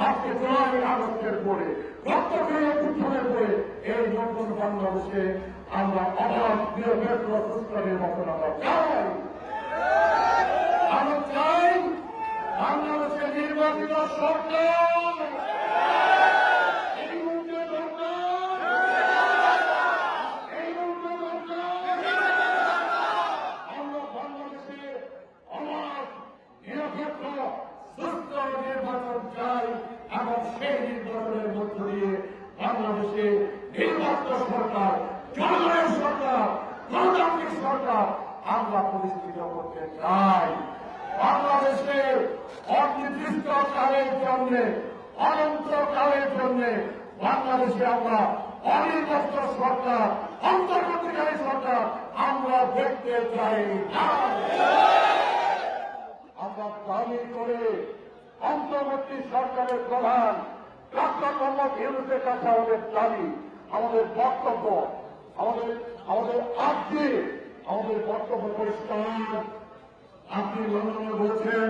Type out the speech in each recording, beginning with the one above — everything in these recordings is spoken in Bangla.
আজকে জুলাই আগস্টের পরে রক্তক্ষয়ী উত্থানের পরে এই নতুন বাংলাদেশে আমরা অবাধ নিরপেক্ষ সুস্থ নির্বাচন আমরা চাই। আমরা চাই বাংলাদেশের নির্বাচিত সরকার আমরা বাংলাদেশে অবাধ নিরপেক্ষ সুস্থ নির্বাচন চাই এবং সেই নির্বাচনের মধ্য দিয়ে বাংলাদেশে নির্বাচিত সরকার, জনগণের সরকার, গণতান্ত্রিক সরকার আমরা প্রতিষ্ঠিত করতে চাই। বাংলাদেশে অনির্দিষ্টকালের জন্য, অনন্তকালের জন্য বাংলাদেশে আমরা অনির্দিষ্ট সরকার, অন্তর্বর্তীকালীন সরকার আমরা দেখতে চাই না। আমরা দাবি করে অন্তর্বর্তী সরকারের প্রধান ডক্টর মোহাম্মদ ইউনূসের কাছে আমাদের দাবি, আমাদের বক্তব্য, আমাদের বক্তব্য পরিষ্কার। আপনি লন্ডনে বলছেন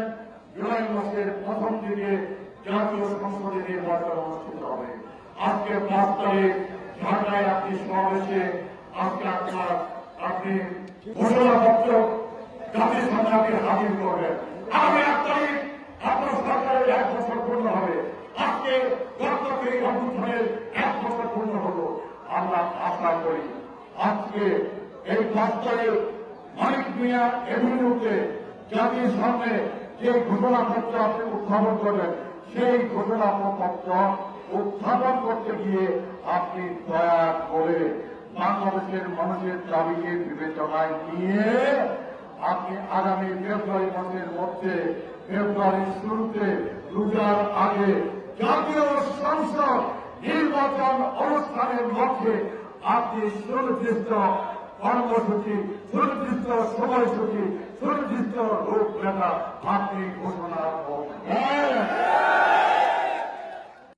জুলাই মাসের প্রথম দিকে জাতীয় সংসদে নির্বাচন অনুষ্ঠিত হবে। আজকে 5 তারিখ ঢাকায় আপনি সমাবেশে আজকে আপনি ঘোষণাপত্র জাতির সামনে আপনি হাজির করবেন। আগামী 8 তারিখ আপনার সরকারের 1 বছর পূর্ণ হবে। আজকে গণতন্ত্রের অভ্যুত্থানের 1 বছর পূর্ণ হল। আমরা আশা করি আজকে এই 5 তারিখ মানিক মিয়া এভিনিউতে জাতির সামনে যে ঘোষণাপত্র আপনি উত্থাপন করবেন, সেই ঘোষণাপত্র উত্থাপন করতে গিয়ে আপনি দয়া করে বাংলাদেশের মানুষের দাবিকে বিবেচনায় নিয়ে আপনি আগামী ফেব্রুয়ারি মাসের মধ্যে, ফেব্রুয়ারির শুরুতে রোজার আগে জাতীয় সংসদ নির্বাচন অনুষ্ঠানের মধ্যে আপনি সুনির্দিষ্ট কর্মসূচি, সুনির্দিষ্ট সময়সূচি, সুনির্দিষ্ট রূপরেখা আপনি ঘোষণা করবেন।